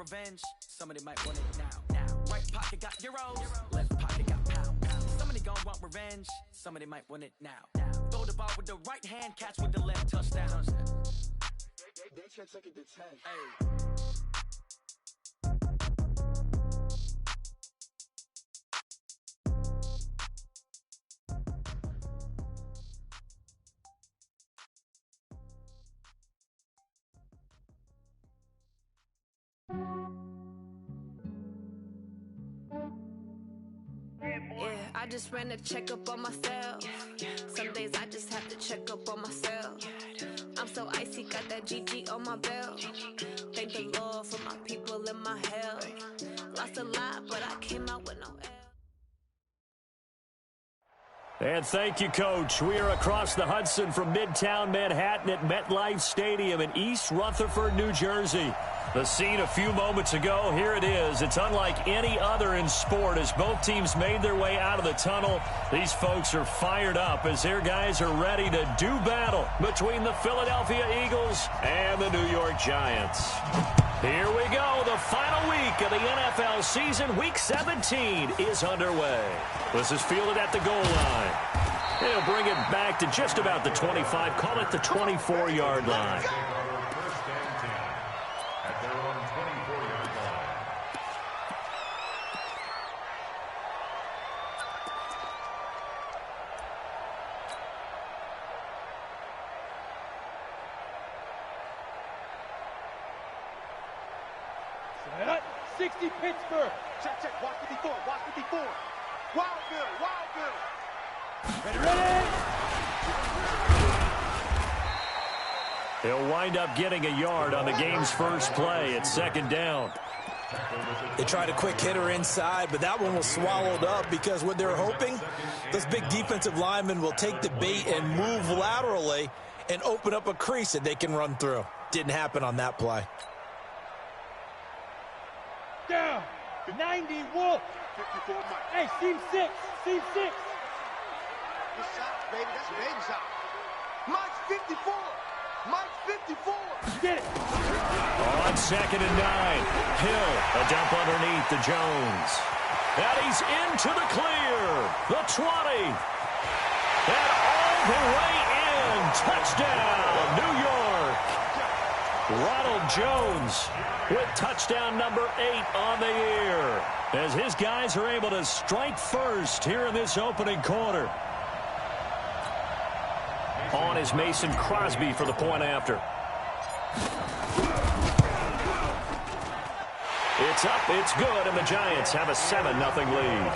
revenge. Somebody might want it now. Right pocket got euros, left pocket got pound. Somebody gon' want revenge. Somebody might want it now. Throw the ball with the right hand, catch with the left, touchdown. They check second to 10. Hey. Yeah, I just ran a checkup on myself. Some days I just have to check up on myself. I'm so icy, got that GG on my belt. Thank the Lord for my people and my health. Lost a lot, but I came out with no L. And thank you, Coach. We are across the Hudson from Midtown Manhattan at MetLife Stadium in East Rutherford, New Jersey. The scene a few moments ago, here it is. It's unlike any other in sport as both teams made their way out of the tunnel. These folks are fired up as their guys are ready to do battle between the Philadelphia Eagles and the New York Giants. Here we go. The final week of the NFL season, Week 17, is underway. This is fielded at the goal line. They'll bring it back to just about the 25, call it the 24-yard line. Set up, 60 Pittsburgh. Check, check, watch it before, watch it before. Wild good, wild good. Ready, ready. He'll wind up getting a yard on the game's first play at second down. They tried a quick hitter inside, but that one was swallowed up because what they're hoping, those big defensive linemen will take the bait and move laterally and open up a crease that they can run through. Didn't happen on that play. Down, 90 Wolf. 54 Mike. Hey, seam 6, seam 6. Good shot, baby, that's a baby shot. Mike's 54. Mike's 54. Get it. On second and 9, Hill, a dump underneath to Jones. And he's into the clear. The 20. And all the way in. Touchdown, New York. Ronald Jones with touchdown number 8 on the year as his guys are able to strike first here in this opening quarter. On is Mason Crosby for the point after. It's up, it's good, and the Giants have a 7-0 lead.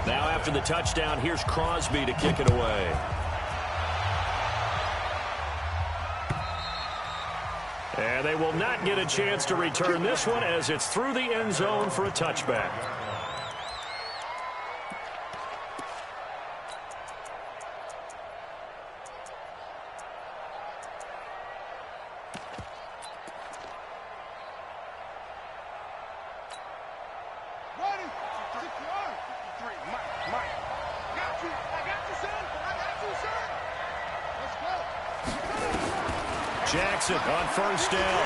Now after the touchdown, here's Crosby to kick it away. And they will not get a chance to return this one as it's through the end zone for a touchback. Jackson on first down.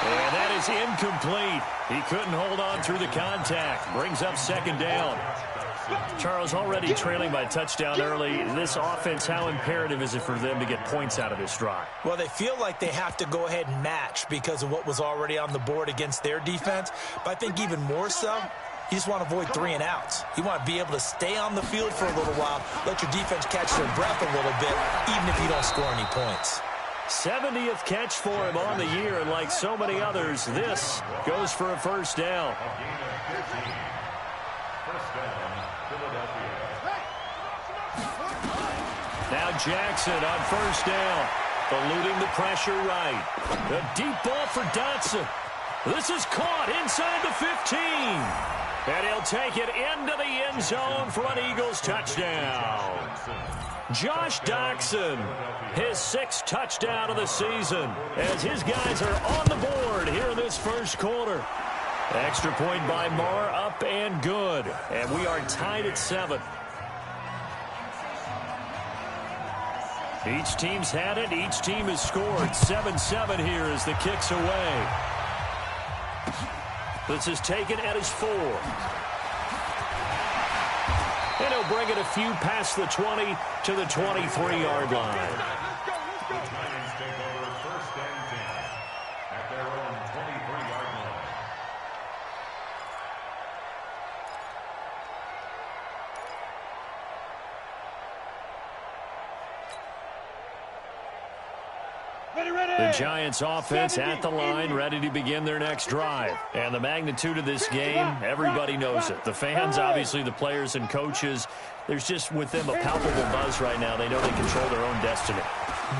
And that is incomplete. He couldn't hold on through the contact. Brings up second down. Charles, already trailing by touchdown early. This offense, how imperative is it for them to get points out of this drive? Well, they feel like they have to go ahead and match because of what was already on the board against their defense. But I think even more so, you just want to avoid 3 and outs. You want to be able to stay on the field for a little while, let your defense catch their breath a little bit, even if you don't score any points. 70th catch for him on the year, and like so many others, this goes for a first down. Now Jackson on first down, eluding the pressure right. A deep ball for Dotson. This is caught inside the 15. And he'll take it into the end zone for an Eagles touchdown. Josh Dotson, his 6th touchdown of the season, as his guys are on the board here in this first quarter. Extra point by Marr, up and good. And we are tied at 7. Each team's had it. Each team has scored. 7-7 here as the kick's away. This is taken at his 4. And he'll bring it a few past the 20 to the 23-yard line. The Giants offense at the line, ready to begin their next drive. And the magnitude of this game, everybody knows it. The fans, obviously the players and coaches, there's just with them a palpable buzz right now. They know they control their own destiny.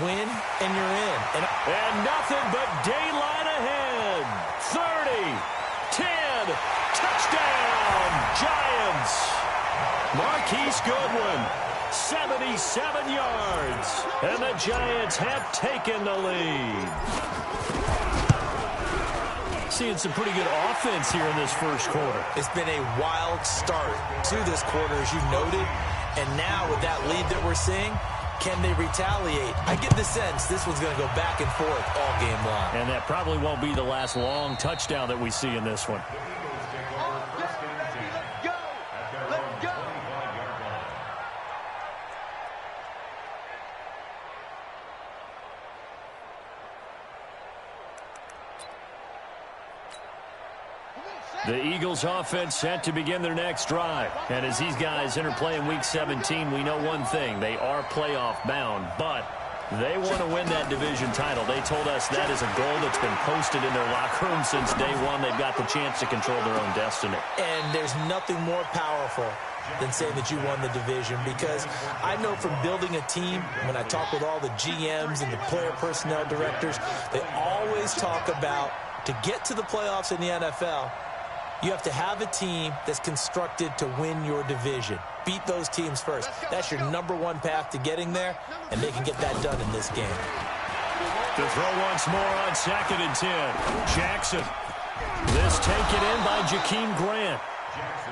Win and you're in. And nothing but daylight ahead. 30, 10, touchdown, Giants. Marquise Goodwin. 77 yards, and the Giants have taken the lead. Seeing some pretty good offense here in this first quarter. It's been a wild start to this quarter, as you noted, and now with that lead that we're seeing, can they retaliate? I get the sense this one's going to go back and forth all game long. And that probably won't be the last long touchdown that we see in this one. The Eagles offense set to begin their next drive. And as these guys interplay in Week 17, we know one thing. They are playoff bound, but they want to win that division title. They told us that is a goal that's been posted in their locker room since day one. They've got the chance to control their own destiny. And there's nothing more powerful than saying that you won the division, because I know from building a team, when I talk with all the GMs and the player personnel directors, they always talk about to get to the playoffs in the NFL, you have to have a team that's constructed to win your division. Beat those teams first. That's your #1 path to getting there, and they can get that done in this game. To throw once more on 2nd and 10. Jackson. This taken in by Jakeem Grant.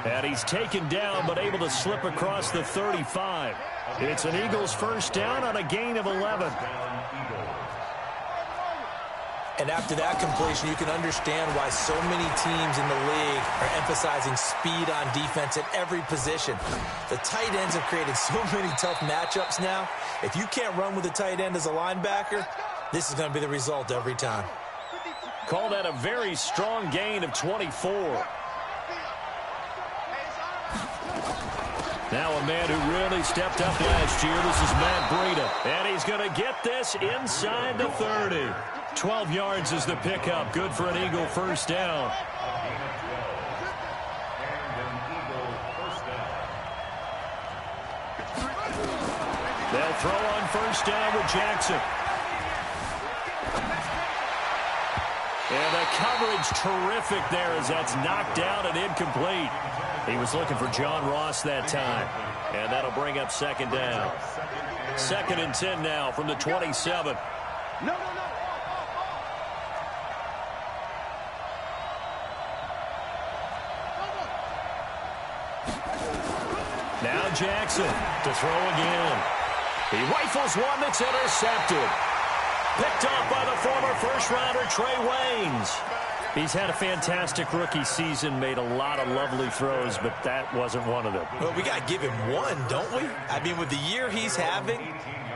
And he's taken down but able to slip across the 35. It's an Eagles first down on a gain of 11. And after that completion, you can understand why so many teams in the league are emphasizing speed on defense at every position. The tight ends have created so many tough matchups now. If you can't run with a tight end as a linebacker, this is going to be the result every time. Call that a very strong gain of 24. Now a man who really stepped up last year. This is Matt Breida. And he's going to get this inside the 30. 12 yards is the pickup. Good for an Eagle first down. They'll throw on first down with Jackson. And the coverage terrific there as that's knocked down and incomplete. He was looking for John Ross that time. And that'll bring up 2nd down. 2nd and 10 now from the 27. No. Now Jackson to throw again. He rifles one that's intercepted. Picked off by the former first-rounder Trey Waynes. He's had a fantastic rookie season, made a lot of lovely throws, but that wasn't one of them. Well, we got to give him one, don't we? I mean, with the year he's having,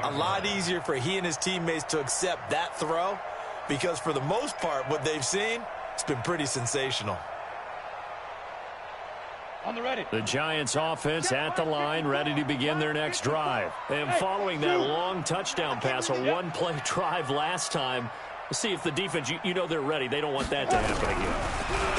a lot easier for he and his teammates to accept that throw, because for the most part, what they've seen, it's been pretty sensational. On the ready. The Giants offense at the line, ready to begin their next drive. And following that long touchdown pass, a one-play drive last time, see if the defense, you know they're ready. They don't want that to happen again.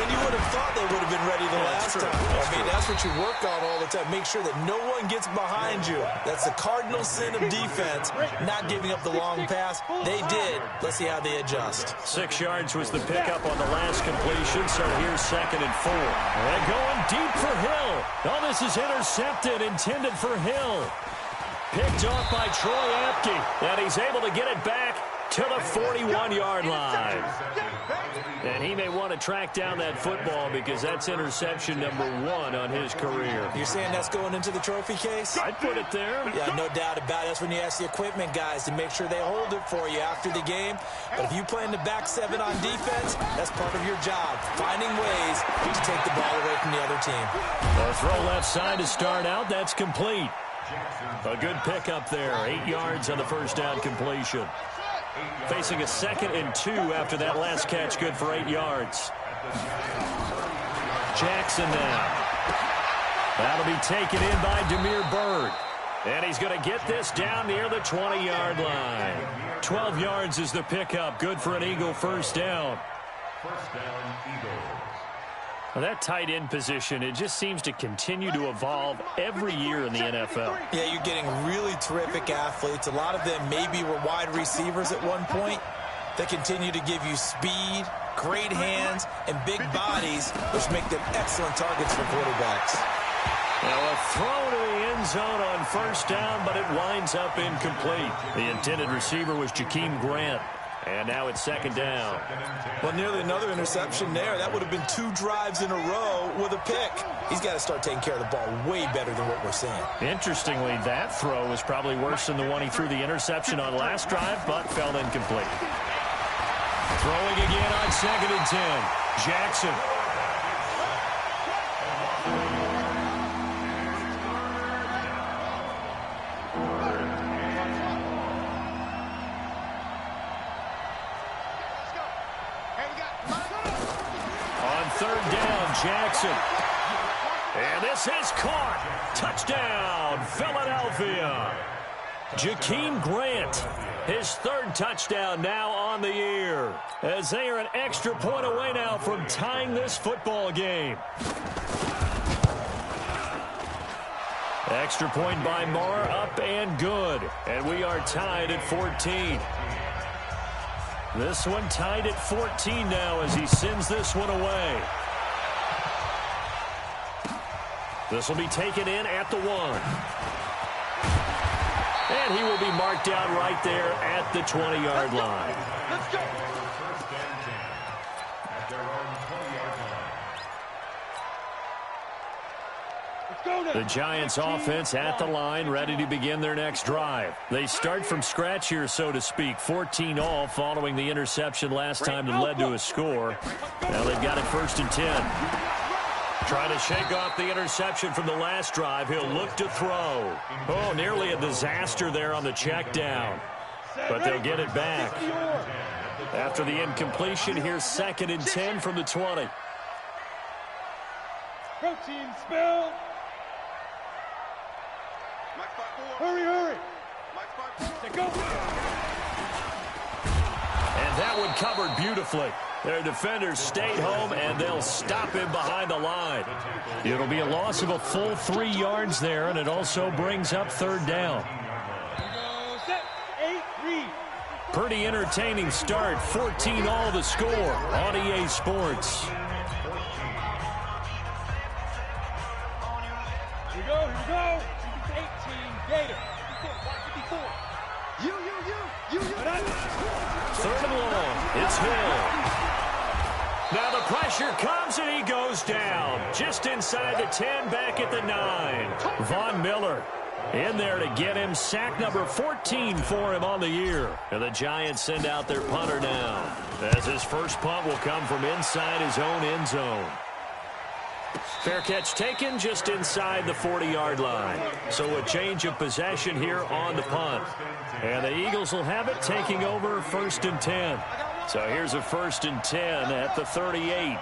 And you would have thought they would have been ready the last time. I mean, that's what you work on all the time. Make sure that no one gets behind you. That's the cardinal sin of defense, not giving up the long pass. They did. Let's see how they adjust. 6 yards was the pickup on the last completion, so here's 2nd and 4. And going deep for Hill. Oh, this is intercepted, intended for Hill. Picked off by Troy Apke, and he's able to get it back to the 41-yard line. And he may want to track down that football because that's interception number 1 on his career. You're saying that's going into the trophy case? I'd put it there. Yeah, no doubt about it. That's when you ask the equipment guys to make sure they hold it for you after the game. But if you play in the back 7 on defense, that's part of your job, finding ways to take the ball away from the other team. The throw left side to start out. That's complete. A good pickup there. 8 yards on the first down completion. Facing a 2nd and 2 after that last catch, good for 8 yards. Jackson now. That'll be taken in by Demir Bird. And he's going to get this down near the 20-yard line. 12 yards is the pickup. Good for an Eagle first down. First down, Eagles. Well, that tight end position, it just seems to continue to evolve every year in the NFL. Yeah, you're getting really terrific athletes. A lot of them maybe were wide receivers at one point. They continue to give you speed, great hands, and big bodies, which make them excellent targets for quarterbacks. Now a throw to the end zone on first down, but it winds up incomplete. The intended receiver was Jakeem Grant. And now it's 2nd down. Well, nearly another interception there. That would have been 2 drives in a row with a pick. He's got to start taking care of the ball way better than what we're seeing. Interestingly, that throw was probably worse than the one he threw the interception on last drive, but fell incomplete. Throwing again on 2nd and 10. Jackson. Jackson. And this is caught. Touchdown, Philadelphia. Jakeem Grant, his 3rd touchdown now on the year, as they are an extra point away now from tying this football game. Extra point by Marr, up and good. And we are tied at 14. This one tied at 14 now as he sends this one away. This will be taken in at the 1. And he will be marked down right there at the 20-yard line. Let's go. First and 10 at their own 20-yard line. The Giants offense at the line, ready to begin their next drive. They start from scratch here, so to speak. 14 all following the interception last time that led to a score. Now they've got it 1st and 10. Trying to shake off the interception from the last drive. He'll look to throw. Oh, nearly a disaster there on the check down. But they'll get it back. After the incompletion, here's 2nd and 10 from the 20. Protein spill. Hurry, hurry. Go. And that one covered beautifully. Their defenders stayed home, and they'll stop him behind the line. It'll be a loss of a full 3 yards there, and it also brings up 3rd down. Pretty entertaining start. 14 all the score on EA Sports. Here we go, here we go. 18 Gator. 54. You. 3rd and long. It's Hill. Now the pressure comes, and he goes down. Just inside the 10, back at the 9. Von Miller in there to get him. Sack number 14 for him on the year. And the Giants send out their punter now, as his first punt will come from inside his own end zone. Fair catch taken just inside the 40-yard line. So a change of possession here on the punt. And the Eagles will have it, taking over 1st and 10. So here's a 1st and 10 at the 38.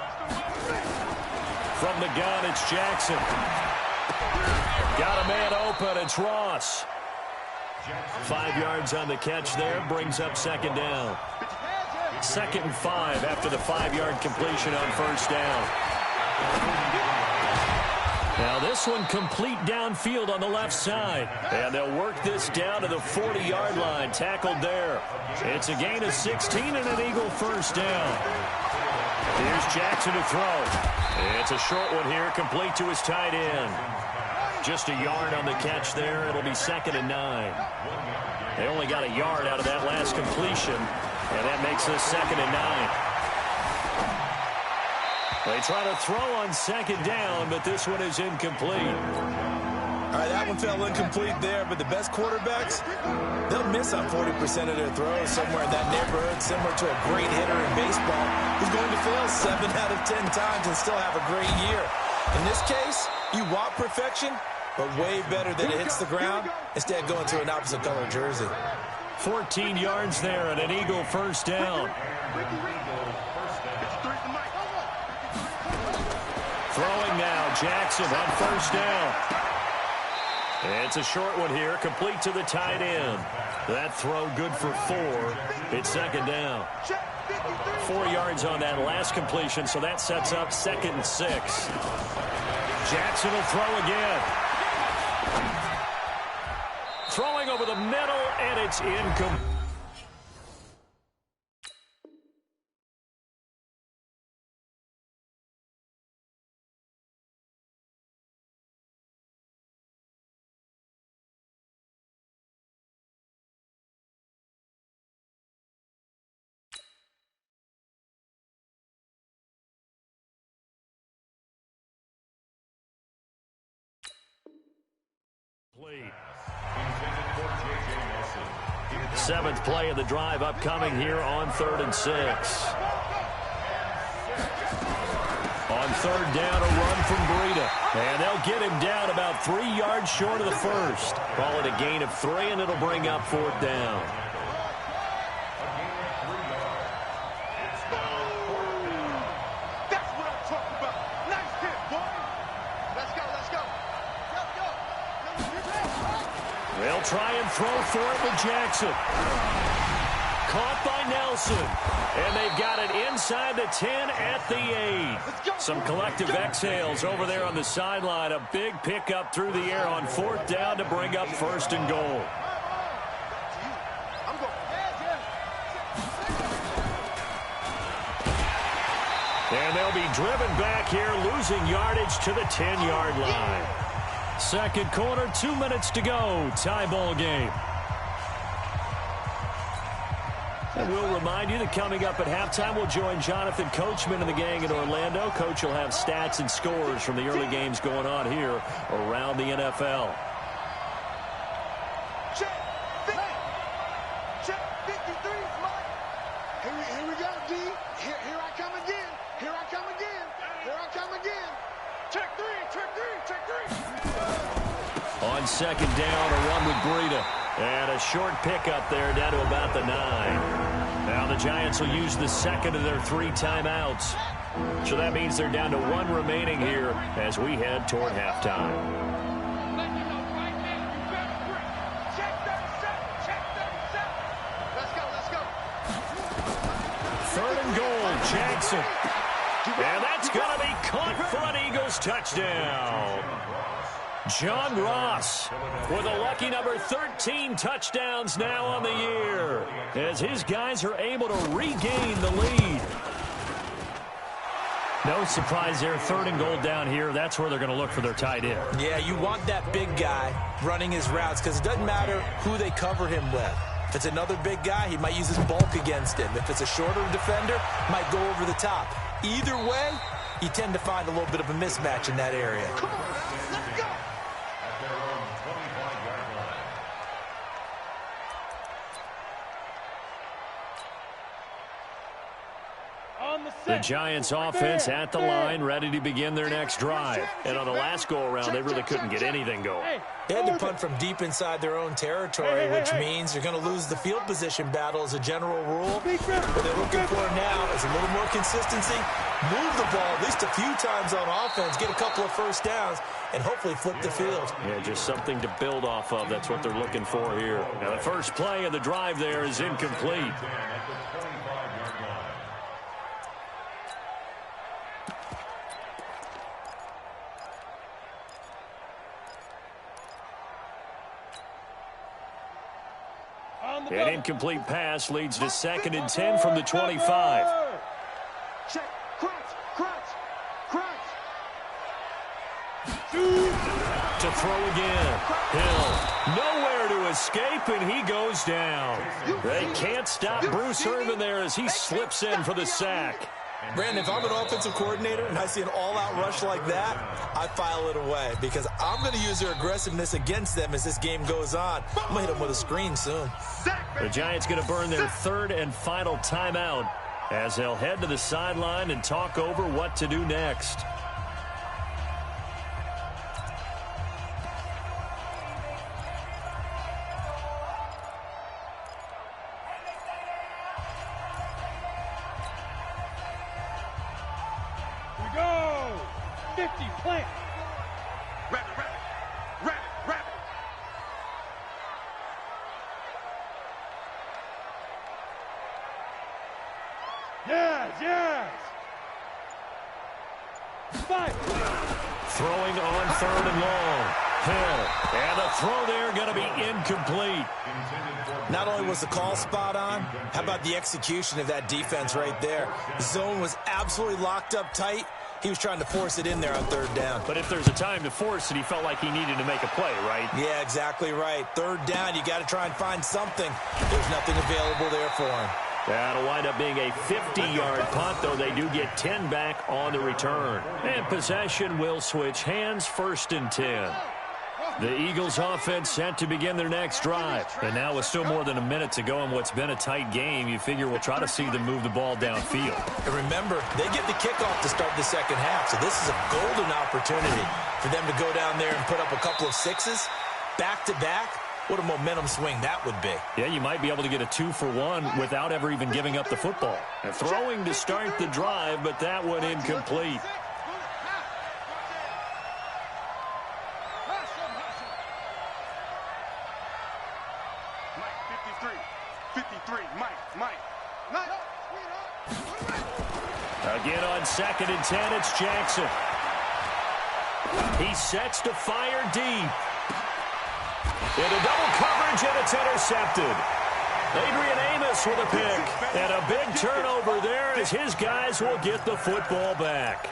From the gun, it's Jackson. Got a man open, it's Ross. 5 yards on the catch there, brings up 2nd down. 2nd and 5 after the 5-yard completion on 1st down. Now this one complete downfield on the left side. And they'll work this down to the 40-yard line. Tackled there. It's a gain of 16 and an Eagle first down. Here's Jackson to throw. It's a short one here, complete to his tight end. Just a yard on the catch there. It'll be 2nd and 9. They only got a yard out of that last completion, and that makes this 2nd and 9. They try to throw on 2nd down, but this one is incomplete. All right, that one fell incomplete there, but the best quarterbacks, they'll miss on 40% of their throws somewhere in that neighborhood, similar to a great hitter in baseball who's going to fail 7 out of 10 times and still have a great year. In this case, you want perfection, but way better than it hits the ground, instead going to an opposite color jersey. 14 yards there and an Eagle first down. Throwing now, Jackson on first down. It's a short one here, complete to the tight end. That throw good for 4. It's 2nd down. 4 yards on that last completion, so that sets up 2nd and 6. Jackson will throw again. Throwing over the middle, and it's incomplete. Seventh play of the drive upcoming here on 3rd and 6. On 3rd down, a run from Breida. And they'll get him down about 3 yards short of the first. Call it a gain of 3, and it'll bring up 4th down. That's what I'm talking about. Nice hit, boy. Let's go, let's go. They'll try and throw for it with Jackson. Caught by Nelson. And they've got it inside the 10 at the 8. Some collective exhales over there on the sideline. A big pickup through the air on 4th down to bring up 1st and goal. And they'll be driven back here, losing yardage to the 10-yard line. 2nd quarter, 2 minutes to go. Tie ball game. And we'll remind you that coming up at halftime, we'll join Jonathan Coachman and the gang in Orlando. Coach will have stats and scores from the early games going on here around the NFL. Check 53, Mike. Here we go, D. Here I come again. Here I come again. Here I come again. Check 3, check 3, check 3. On 2nd down, a run with Breida. And a short pickup there down to about the 9. Now the Giants will use the 2nd of their 3 timeouts. So that means they're down to 1 remaining here as we head toward halftime. Check 37, check 37. Let's go, let's go. 3rd and goal, Jackson. And that's going to be caught for an Eagles touchdown. John Ross with a lucky number 13 touchdowns now on the year as his guys are able to regain the lead. No surprise there, 3rd and goal down here. That's where they're going to look for their tight end. Yeah, you want that big guy running his routes because it doesn't matter who they cover him with. If it's another big guy, he might use his bulk against him. If it's a shorter defender, might go over the top. Either way, you tend to find a little bit of a mismatch in that area. Come on, let's go. The Giants offense at the line, ready to begin their next drive. And on the last go-around, they really couldn't get anything going. They had to punt from deep inside their own territory, which means you're going to lose the field position battle as a general rule. What they're looking for now is a little more consistency, move the ball at least a few times on offense, get a couple of first downs, and hopefully flip the field. Yeah, just something to build off of. That's what they're looking for here. Now, the first play of the drive there is incomplete. An incomplete pass leads to 2nd and 10 from the 25. Check, crunch, crunch, crunch. To throw again. Hill, nowhere to escape, and he goes down. They can't stop Bruce Irvin there as he slips in for the sack. Brandon, if I'm an offensive coordinator and I see an all-out rush like that, I file it away because I'm going to use their aggressiveness against them as this game goes on. I'm going to hit them with a screen soon. The Giants going to burn their third and final timeout as they'll head to the sideline and talk over what to do next. Go! 50, plant! Rabbit, rabbit, rabbit, rabbit! Yes, yes! 5! Throwing on third and long. Hill, and the throw there going to be incomplete. Not only was the call spot on, how about the execution of that defense right there? The zone was absolutely locked up tight. He was trying to force it in there on third down. But if there's a time to force it, he felt like he needed to make a play, right? Yeah, exactly right. Third down, you got to try and find something. There's nothing available there for him. That'll wind up being a 50-yard punt, though they do get 10 back on the return. And possession will switch hands, 1st and 10. The Eagles offense set to begin their next drive. And now with still more than a minute to go in what's been a tight game, you figure we'll try to see them move the ball downfield. And remember, they get the kickoff to start the second half, so this is a golden opportunity for them to go down there and put up a couple of sixes back-to-back. What a momentum swing that would be. Yeah, you might be able to get a 2-for-1 without ever even giving up the football. And throwing to start the drive, but that one incomplete. Again on 2nd and 10, it's Jackson. He sets to fire deep. Into double coverage, and it's intercepted. Adrian Amos with a pick. And a big turnover there as his guys will get the football back.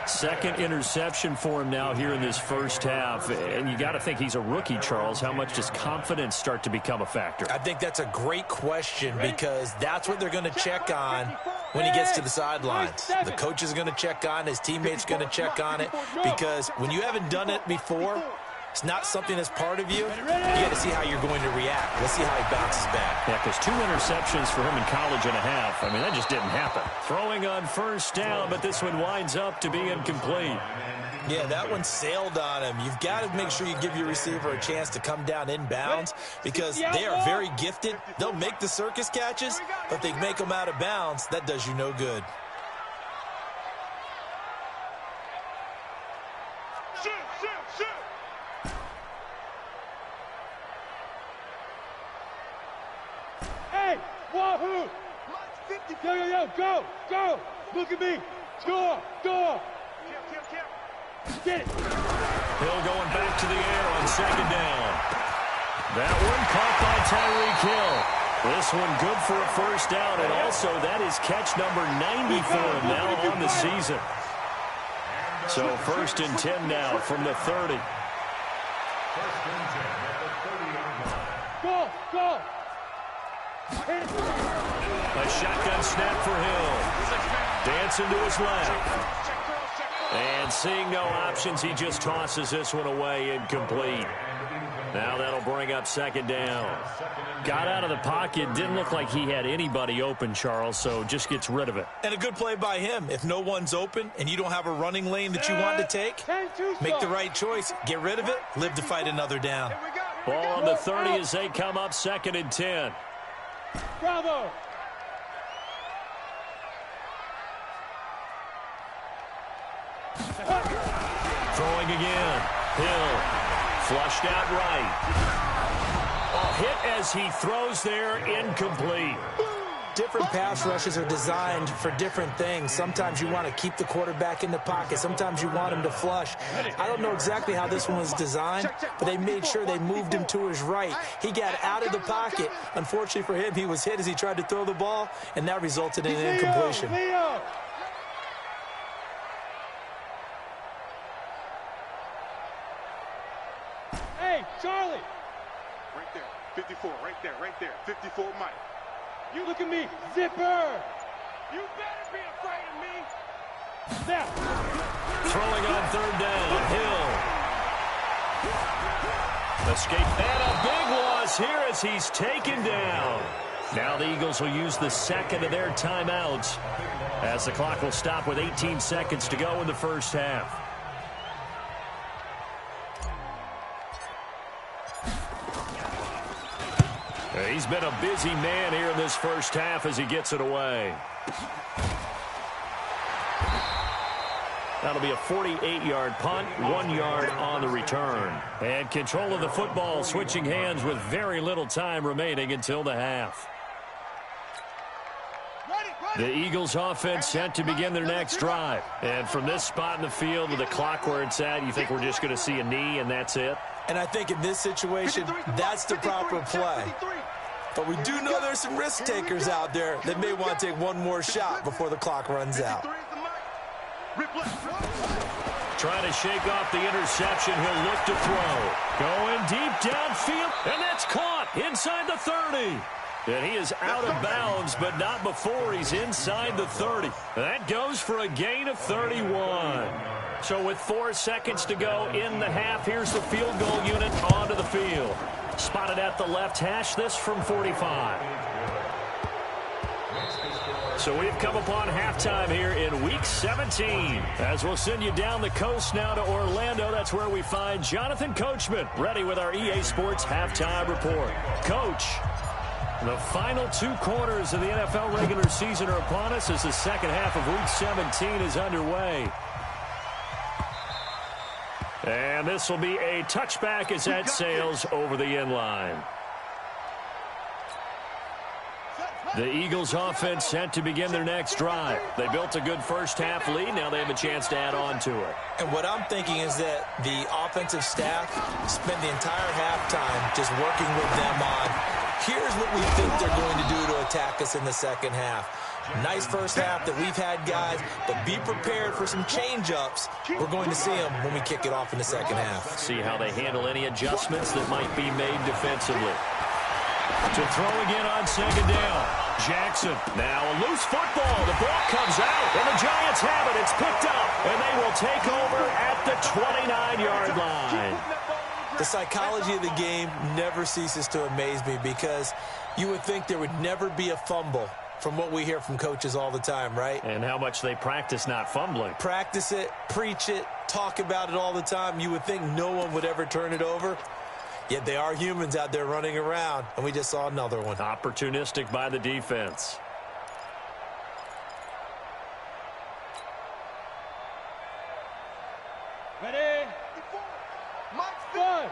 Second interception for him now here in this first half. And you got to think he's a rookie, Charles. How much does confidence start to become a factor? I think that's a great question because that's what they're going to check on when he gets to the sidelines. The coach is going to check on, his teammates going to check on it because when you haven't done it before, it's not something that's part of you. You got to see how you're going to react. Let's see how he bounces back. Yeah, because 2 interceptions for him in college and a half. I mean, that just didn't happen. Throwing on 1st down, but this one winds up to be incomplete. Yeah, that one sailed on him. You've got to make sure you give your receiver a chance to come down inbounds because they are very gifted. They'll make the circus catches, but if they make them out of bounds, that does you no good. Wahoo! Yo, go! Look at me! Door! Get it! Hill going back to the air on 2nd down. That one caught by Tyreek Hill. This one good for a 1st down, and also that is catch number 90 for him now on the season. So 1st and 10 now from the 30. Go! A shotgun snap for Hill. Dancing to his left. And seeing no options, he just tosses this one away, incomplete. Now that'll bring up 2nd down. Got out of the pocket, didn't look like he had anybody open, Charles, so just gets rid of it. And a good play by him. If no one's open and you don't have a running lane that you want to take, make the right choice. Get rid of it, live to fight another down. Ball on the 30 as they come up 2nd and 10. Bravo! Throwing again. Hill flushed out right. A hit as he throws there, incomplete. Different pass rushes are designed for different things. Sometimes you want to keep the quarterback in the pocket. Sometimes you want him to flush. I don't know exactly how this one was designed, but they made sure they moved him to his right. He got out of the pocket. Unfortunately for him, he was hit as he tried to throw the ball, and that resulted in an incompletion. 54, right there, 54 Mike. You look at me, zipper! You better be afraid of me! Now! Throwing on third down, Hill. Escape, and a big loss here as he's taken down. Now the Eagles will use the second of their timeouts as the clock will stop with 18 seconds to go in the first half. He's been a busy man here in this first half as he gets it away. That'll be a 48-yard punt, 1 yard on the return. And control of the football switching hands with very little time remaining until the half. The Eagles offense set to begin their next drive. And from this spot in the field with the clock where it's at, you think we're just going to see a knee and that's it? And I think in this situation, that's the proper play. But we do know there's some risk takers out there that may want to take one more shot before the clock runs out. Trying to shake off the interception. He'll look to throw. Going deep downfield, and that's caught inside the 30. And he is out of bounds, but not before he's inside the 30. That goes for a gain of 31. So with 4 seconds to go in the half, here's the field goal unit onto the field. Spotted at the left hash, this from 45. So we've come upon halftime here in Week 17. As we'll send you down the coast now to Orlando, that's where we find Jonathan Coachman, ready with our EA Sports Halftime Report. Coach, the final 2 quarters of the NFL regular season are upon us as the second half of Week 17 is underway. And this will be a touchback as that sails over the end line. The Eagles offense set to begin their next drive. They built a good first half lead. Now they have a chance to add on to it. And what I'm thinking is that the offensive staff spent the entire halftime just working with them on, here's what we think they're going to do to attack us in the second half. Nice first half that we've had, guys, but be prepared for some change-ups. We're going to see them when we kick it off in the second half. See how they handle any adjustments that might be made defensively. To throw again on second down. Jackson, now a loose football. The ball comes out, and the Giants have it. It's picked up, and they will take over at the 29-yard line. The psychology of the game never ceases to amaze me because you would think there would never be a fumble from what we hear from coaches all the time, right? And how much they practice not fumbling. Practice it, preach it, talk about it all the time. You would think no one would ever turn it over. Yet they are humans out there running around, and we just saw another one. Opportunistic by the defense. Ready? Mike 5.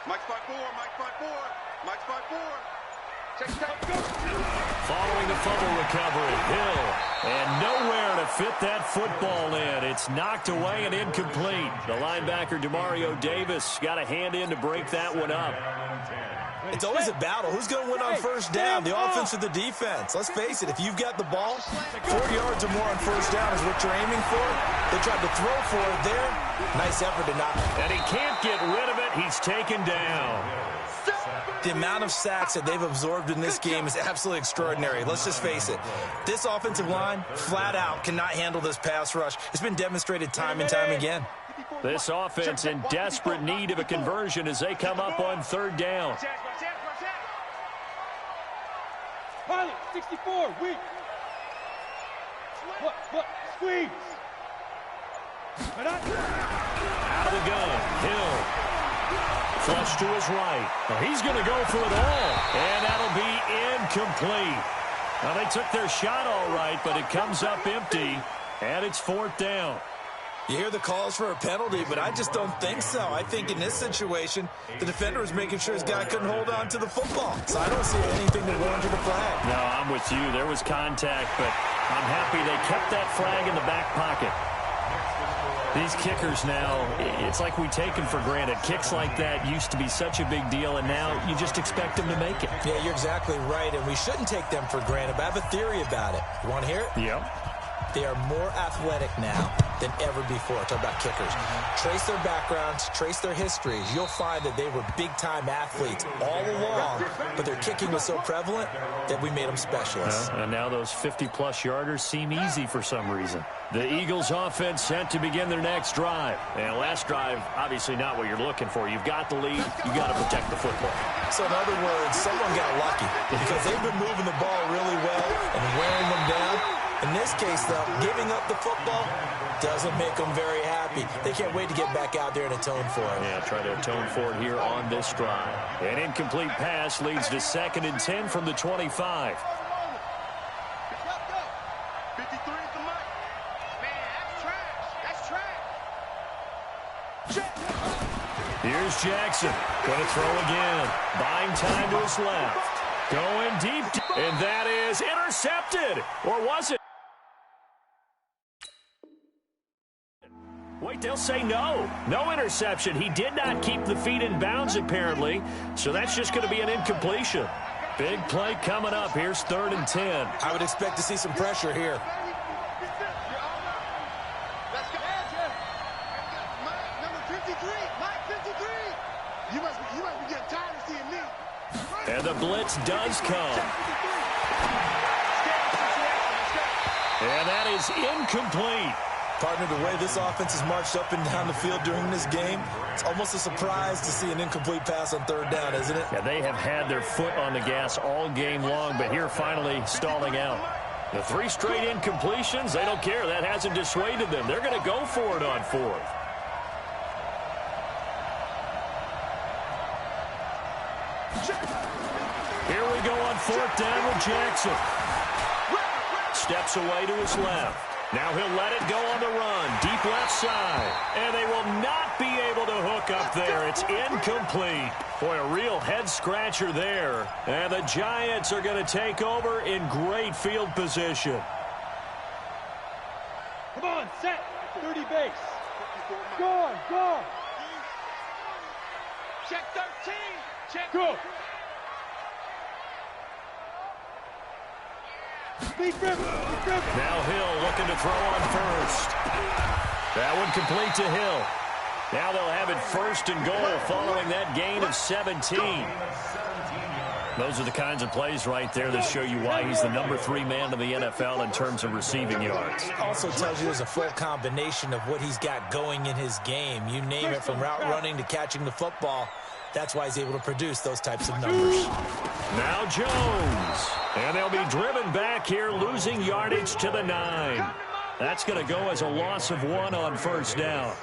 Mike's 5-4, Mike's 5-4, Mike's 5-4. Following the fumble recovery, Hill, and nowhere to fit that football in. It's knocked away and incomplete. The linebacker, Demario Davis, got a hand in to break that one up. It's always a battle. Who's going to win on first down, the offense or the defense? Let's face it, if you've got the ball, 4 yards or more on first down is what you're aiming for. They tried to throw for it there. Nice effort to knock it. And he can't get rid of it. He's taken down. The amount of sacks that they've absorbed in this game is absolutely extraordinary. Let's just face it. This offensive line, flat out, cannot handle this pass rush. It's been demonstrated time and time again. This offense in desperate need of a conversion as they come up on third down. Pilot, 64, weak. Look, squeeze. Out of the gun, Hill. Flush to his right. Well, he's going to go for it all, and that'll be incomplete. Now, they took their shot all right, but it comes up empty, and it's fourth down. You hear the calls for a penalty, but I just don't think so. I think in this situation, the defender was making sure his guy couldn't hold on to the football. So I don't see anything to warrant the flag. No, I'm with you. There was contact, but I'm happy they kept that flag in the back pocket. These kickers now, it's like we take them for granted. Kicks like that used to be such a big deal, and now you just expect them to make it. Yeah, you're exactly right, and we shouldn't take them for granted, but I have a theory about it. You want to hear it? Yep. They are more athletic now than ever before. Talk about kickers. Trace their backgrounds, trace their histories. You'll find that they were big-time athletes all along, but their kicking was so prevalent that we made them specialists. And now those 50-plus yarders seem easy for some reason. The Eagles offense set to begin their next drive. And last drive, obviously not what you're looking for. You've got the lead. You've got to protect the football. So in other words, someone got lucky because they've been moving the ball really well and wearing them down. In this case, though, giving up the football doesn't make them very happy. They can't wait to get back out there and atone for it. Yeah, try to atone for it here on this drive. An incomplete pass leads to 2nd and 10 from the 25. 53 is the mic. Man, that's trash. That's trash. Here's Jackson. Going to throw again. Buying time to his left. Going deep. And that is intercepted. Or was it? Wait, they'll say no. No interception. He did not keep the feet in bounds, apparently. So that's just going to be an incompletion. Big play coming up. Here's 3rd and 10. I would expect to see some pressure here. Number 53. Mike 53. You must be getting tired of seeing me. And the blitz does come. And that is incomplete. Partner, the way this offense has marched up and down the field during this game, it's almost a surprise to see an incomplete pass on 3rd down, isn't it? Yeah, they have had their foot on the gas all game long, but here finally stalling out. The 3 straight incompletions, they don't care. That hasn't dissuaded them. They're going to go for it on 4th. Here we go on 4th down with Jackson. Steps away to his left. Now he'll let it go on the run. Deep left side. And they will not be able to hook up there. It's incomplete. Boy, a real head-scratcher there. And the Giants are going to take over in great field position. Come on, set. 30 base. Go on, go on. Check 13. Check. Go. Now Hill looking to throw on 1st. That one complete to Hill. Now they'll have it 1st and goal following that gain of 17. Those are the kinds of plays right there that show you why he's the number 3 man in the NFL in terms of receiving yards. Also tells you there's a full combination of what he's got going in his game. You name it, from route running to catching the football. That's why he's able to produce those types of numbers. Now Jones. And they'll be driven back here, losing yardage to the 9. That's going to go as a loss of 1 on 1st down.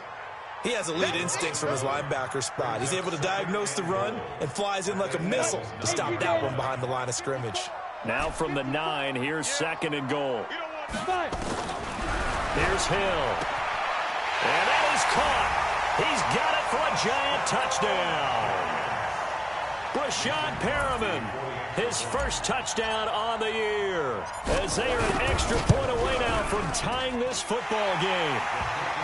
He has elite instincts from his linebacker spot. He's able to diagnose the run and flies in like a missile to stop that one behind the line of scrimmage. Now from the 9, here's 2nd and goal. Here's Hill. And that is caught. He's got it for a Giant touchdown. Brashad Perriman, his first touchdown on the year, as they are an extra point away now from tying this football game.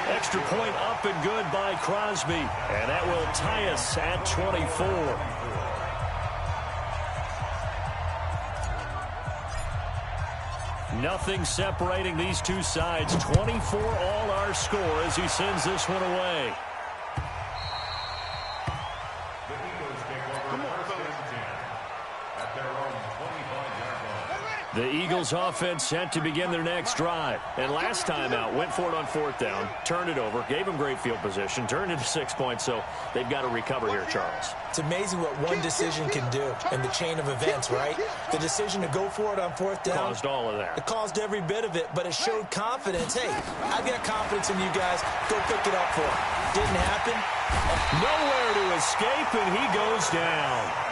Extra point up and good by Crosby, and that will tie us at 24. Nothing separating these two sides. 24 all our score as he sends this one away. The Eagles offense set to begin their next drive. And last time out, went for it on 4th down, turned it over, gave them great field position, turned it to 6 points, so they've got to recover here, Charles. It's amazing what one decision can do in the chain of events, right? The decision to go for it on 4th down. Caused all of that. It caused every bit of it, but it showed confidence. Hey, I've got confidence in you guys. Go pick it up for him. Didn't happen. Nowhere to escape, and he goes down.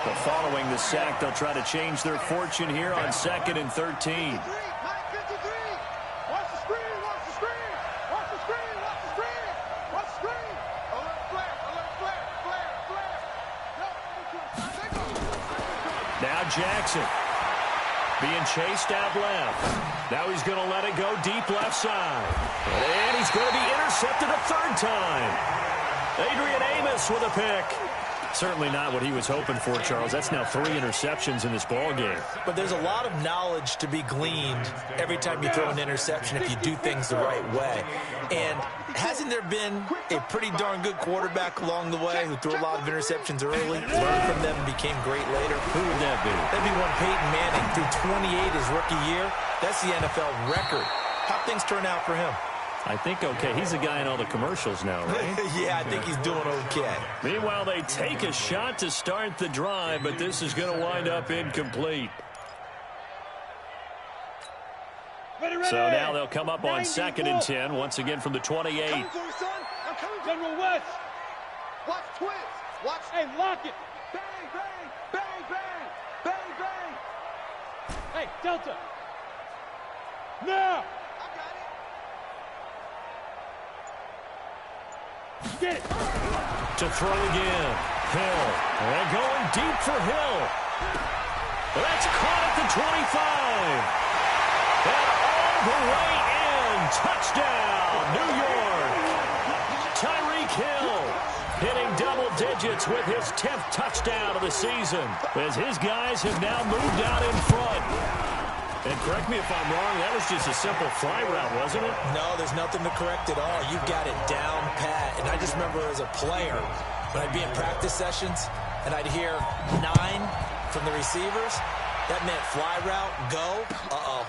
But following the sack, they'll try to change their fortune here on 2nd and 13. Now Jackson being chased out left. Now he's going to let it go deep left side. And he's going to be intercepted a 3rd time. Adrian Amos with a pick. Certainly not what he was hoping for, Charles. That's now 3 interceptions in this ball game. But there's a lot of knowledge to be gleaned every time you throw an interception if you do things the right way. And hasn't there been a pretty darn good quarterback along the way who threw a lot of interceptions early, learned from them, and became great later? Who would that be? That'd be one Peyton Manning. Threw 28 his rookie year. That's the NFL record. How'd things turn out for him? I think okay. He's the guy in all the commercials now, right? Yeah, I think he's doing okay. Meanwhile, they take a shot to start the drive, but this is going to wind up incomplete. So now they'll come up on 2nd and 10, once again from the 28. I'm coming for you, son. I'm coming. General West. Watch twins. Watch. Hey, lock it. Bang, bang, bang, bang, bang, bang. Hey, Delta. Now. I got it. Get it. To throw again. Hill. And going deep for Hill. That's caught at the 25. And all the way in. Touchdown, New York. Tyreek Hill hitting double digits with his 10th touchdown of the season, as his guys have now moved out in front. And correct me if I'm wrong, that was just a simple fly route, wasn't it? No, there's nothing to correct at all. You've got it down pat. And I just remember as a player, when I'd be in practice sessions and I'd hear 9 from the receivers, that meant fly route, go,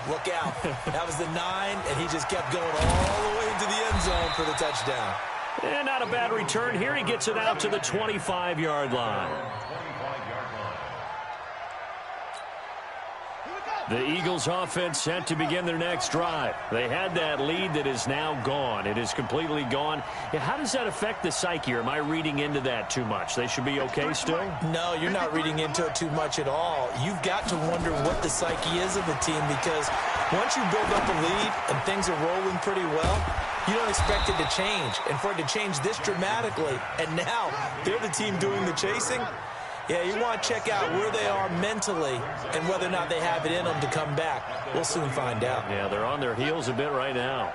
look out. That was the 9, and he just kept going all the way into the end zone for the touchdown. And not a bad return here. He gets it out to the 25-yard line. The Eagles offense set to begin their next drive. They had that lead that is now gone. It is completely gone. How does that affect the psyche? Or am I reading into that too much? They should be okay still? No, you're not reading into it too much at all. You've got to wonder what the psyche is of the team, because once you build up a lead and things are rolling pretty well, you don't expect it to change. And for it to change this dramatically, and now they're the team doing the chasing, yeah, you want to check out where they are mentally and whether or not they have it in them to come back. We'll soon find out. Yeah, they're on their heels a bit right now.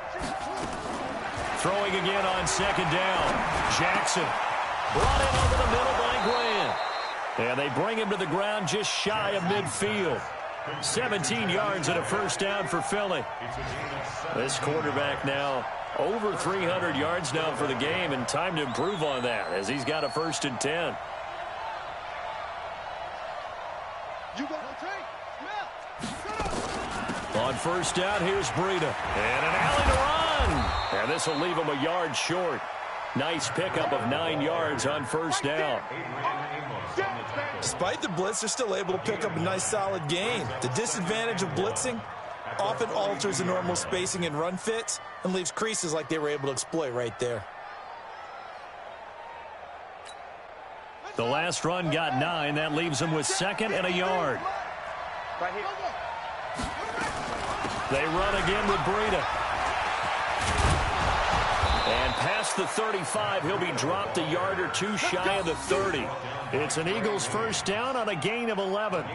Throwing again on 2nd down. Jackson brought in over the middle by Grant. And they bring him to the ground just shy of midfield. 17 yards and a first down for Philly. This quarterback now over 300 yards now for the game, and time to improve on that as he's got a 1st and 10. On 1st down, here's Breida. And an alley to run. And this will leave him a yard short. Nice pickup of 9 yards on 1st down. Despite the blitz, they're still able to pick up a nice solid gain. The disadvantage of blitzing often alters the normal spacing and run fits and leaves creases like they were able to exploit right there. The last run got 9. That leaves them with 2nd and a yard. Right here. They run again with Breida. And past the 35, he'll be dropped a yard or 2 shy of the 30. It's an Eagles 1st down on a gain of 11. And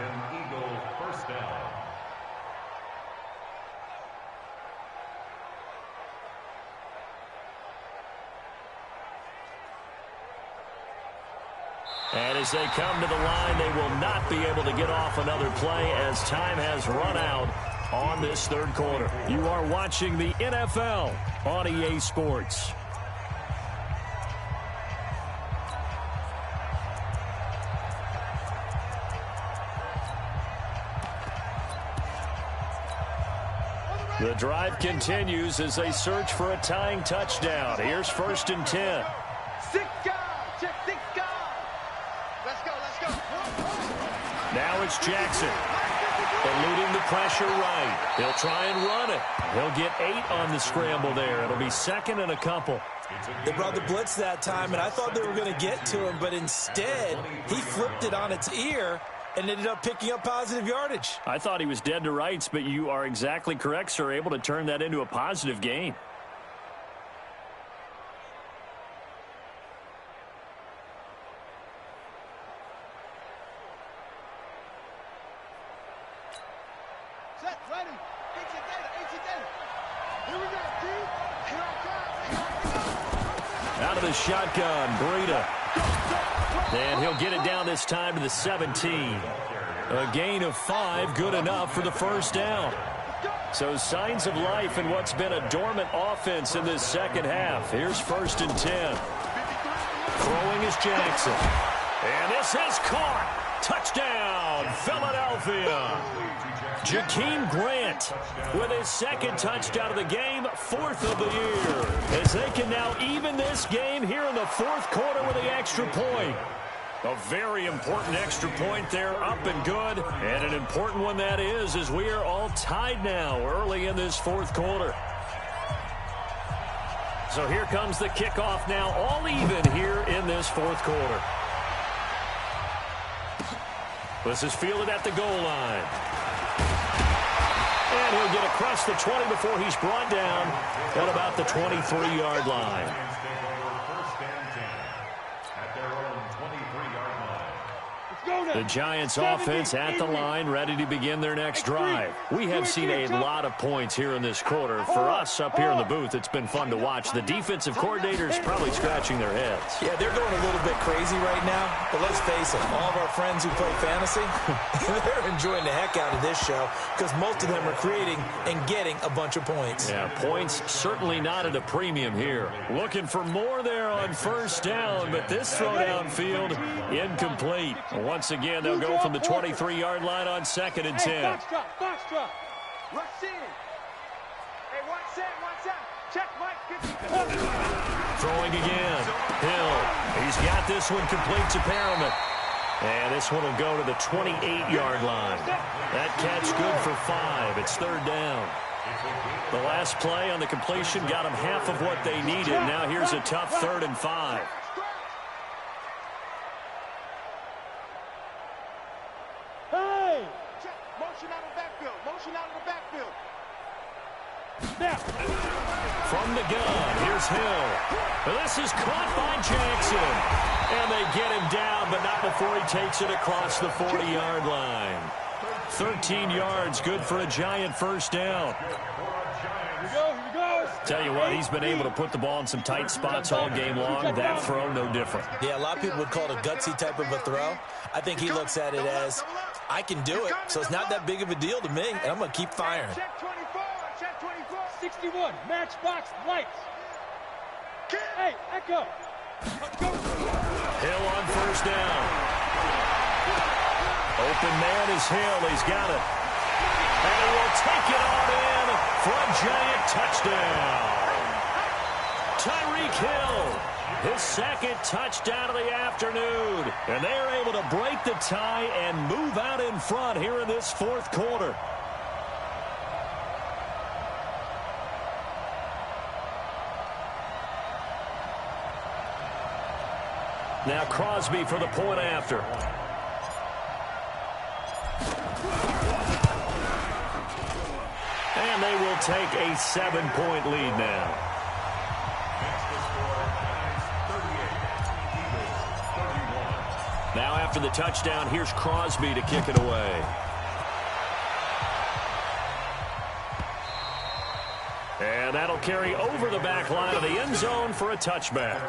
an Eagle 1st down. And as they come to the line, they will not be able to get off another play as time has run out on this 3rd quarter. You are watching the NFL on EA Sports. The drive continues as they search for a tying touchdown. Here's 1st and 10. 6 guys. Check 6 guys. Let's go, let's go. Now it's Jackson. Eluding the pressure right. He'll try and run it. He'll get 8 on the scramble there. It'll be 2nd and a couple. They brought the blitz that time, and I thought they were going to get to him, but instead he flipped it on its ear and ended up picking up positive yardage. I thought he was dead to rights, but you are exactly correct, sir. Able to turn that into a positive gain. Set, ready. Get your data, get your data. Here we go, D. Here I come. Here I come. Out of the shotgun, Breida. And he'll get it down this time to the 17. A gain of 5, good enough for the first down. So signs of life in what's been a dormant offense in this second half. Here's 1st and 10. Throwing is Jackson. And this is caught. Touchdown, Philadelphia. Jakeem Grant with his 2nd touchdown of the game, 4th of the year. As they can now even this game here in the 4th quarter with the extra point. A very important extra point there, up and good. And an important one that is, as we are all tied now early in this 4th quarter. So here comes the kickoff now, all even here in this 4th quarter. This is fielded at the goal line. And he'll get across the 20 before he's brought down at about the 23-yard line. The Giants offense at the line, ready to begin their next drive. We have seen a lot of points here in this quarter. For us up here in the booth, it's been fun to watch. The defensive coordinators probably scratching their heads. Yeah, they're going a little bit crazy right now. But let's face it, all of our friends who play fantasy, they're enjoying the heck out of this show because most of them are creating and getting a bunch of points. Yeah, points certainly not at a premium here. Looking for more there on 1st down, but this throw downfield incomplete. Once again, they'll go from the 23-yard line on 2nd and 10. Box drop. Rush in. Hey, one set. Check, Mike. 50. Throwing again. Hill. He's got this one complete to Perriman. And this one will go to the 28-yard line. That catch good for 5. It's 3rd down. The last play on the completion got them half of what they needed. Now here's a tough 3rd and 5. From the gun, here's Hill. This is caught by Jackson. And they get him down, but not before he takes it across the 40-yard line. 13 yards, good for a Giant 1st down. Here we go. Tell you what, he's been able to put the ball in some tight spots all game long. That throw, no different. Yeah, a lot of people would call it a gutsy type of a throw. I think he looks at it as, I can do it, so it's not that big of a deal to me, and I'm going to keep firing. Check 24. 61. Matchbox lights. Hey, Echo. Hill on 1st down. Open man is Hill. He's got it. And he will take it on in for a Giant touchdown. Tyreek Hill, his 2nd touchdown of the afternoon. And they are able to break the tie and move out in front here in this 4th quarter. Now Crosby for the point after. And they will take a 7-point lead now. Now after the touchdown, here's Crosby to kick it away. And that'll carry over the back line of the end zone for a touchback.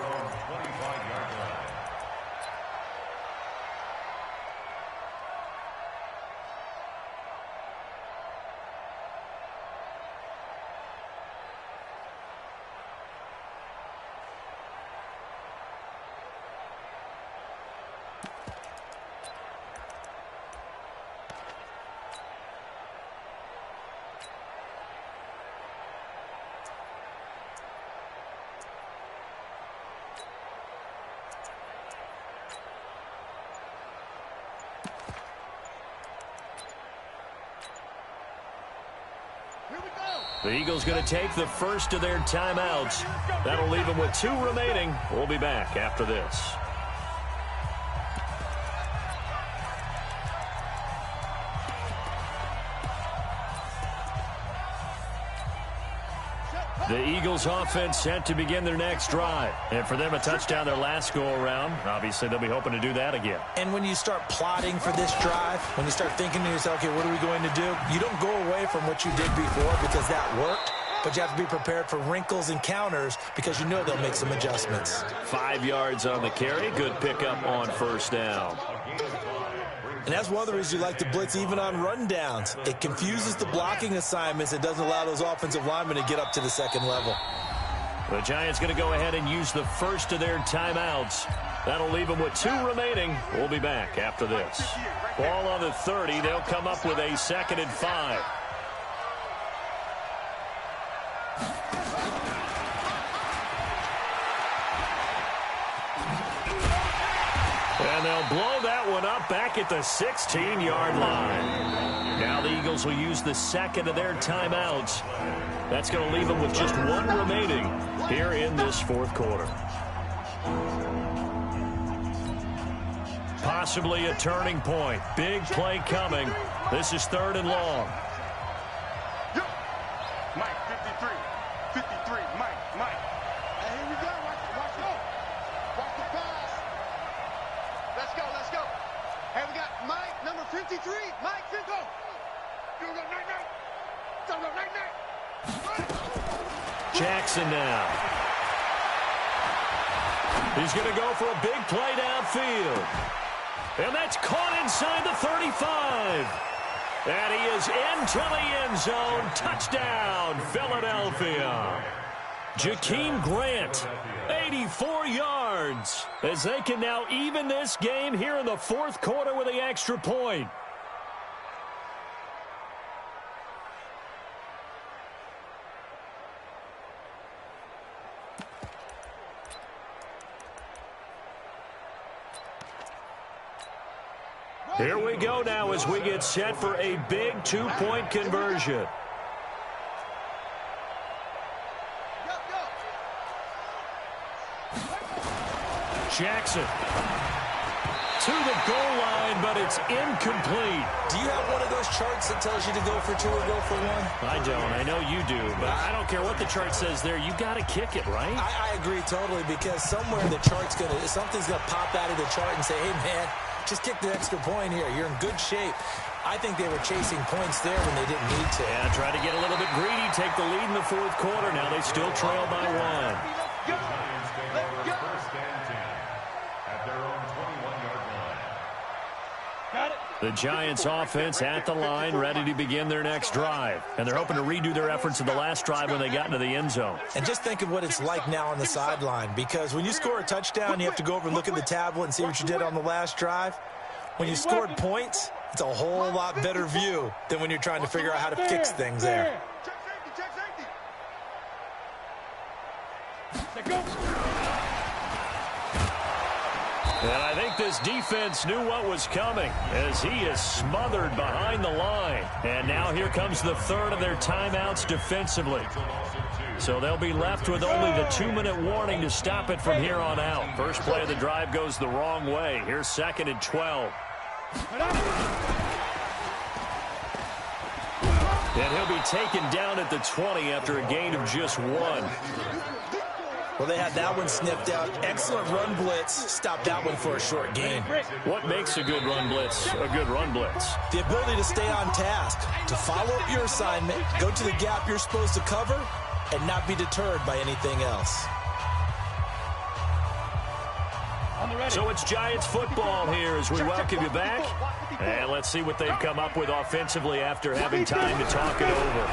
The Eagles going to take the first of their timeouts. That'll leave them with 2 remaining. We'll be back after this. The Eagles offense set to begin their next drive. And for them, a touchdown their last go-around. Obviously, they'll be hoping to do that again. And when you start plotting for this drive, when you start thinking to yourself, okay, what are we going to do? You don't go away from what you did before because that worked. but you have to be prepared for wrinkles and counters because you know they'll make some adjustments. 5 yards on the carry. Good pickup on first down. And that's one of the reasons you like to blitz even on rundowns. It confuses the blocking assignments and doesn't allow those offensive linemen to get up to the second level. The Giants going to go ahead and use the first of their timeouts. That'll leave them with 2 remaining. We'll be back after this. Ball on the 30. They'll come up with a 2nd and 5. And they'll blow that one up back at the 16-yard line. Now the Eagles will use the 2nd of their timeouts. That's going to leave them with just 1 remaining here in this 4th quarter. Possibly a turning point. Big play coming. This is 3rd and long. Mike, 53. 53. Mike. And here we go. Watch go. Watch the pass. Let's go. Hey, we got Mike, number 53. Mike, go. Go, night. Go, night. Jackson now. He's going to go for a big play downfield. And that's caught inside the 35. And he is into the end zone. Touchdown, Philadelphia. Jakeem Grant, 84 yards. As they can now even this game here in the 4th quarter with the extra point. Here we go now as we get set for a big 2-point conversion. Jackson to the goal line, but it's incomplete. Do you have one of those charts that tells you to go for 2 or go for 1? I don't. I know you do, but I don't care what the chart says there. You got to kick it, right? I agree totally because somewhere the chart's something's going to pop out of the chart and say, hey, man, just kick the extra point here. You're in good shape. I think they were chasing points there when they didn't need to. Yeah, try to get a little bit greedy, take the lead in the 4th quarter. Now they still trail by 1. The Giants offense at the line, ready to begin their next drive. And they're hoping to redo their efforts of the last drive when they got into the end zone. And just think of what it's like now on the sideline, because when you score a touchdown, you have to go over and look at the tablet and see what you did on the last drive. When you scored points, it's a whole lot better view than when you're trying to figure out how to fix things there. And I think this defense knew what was coming as he is smothered behind the line. And now here comes the 3rd of their timeouts defensively. So they'll be left with only the 2-minute warning to stop it from here on out. First play of the drive goes the wrong way. Here's 2nd and 12. And he'll be taken down at the 20 after a gain of just 1. Well, they had that one sniffed out. Excellent run blitz. Stopped that one for a short gain. What makes a good run blitz a good run blitz? The ability to stay on task, to follow up your assignment, go to the gap you're supposed to cover, and not be deterred by anything else. So it's Giants football here as we welcome you back. And let's see what they've come up with offensively after having time to talk it over.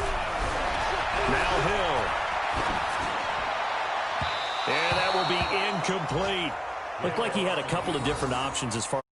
Now Hill. And that will be incomplete. Looked like he had a couple of different options as far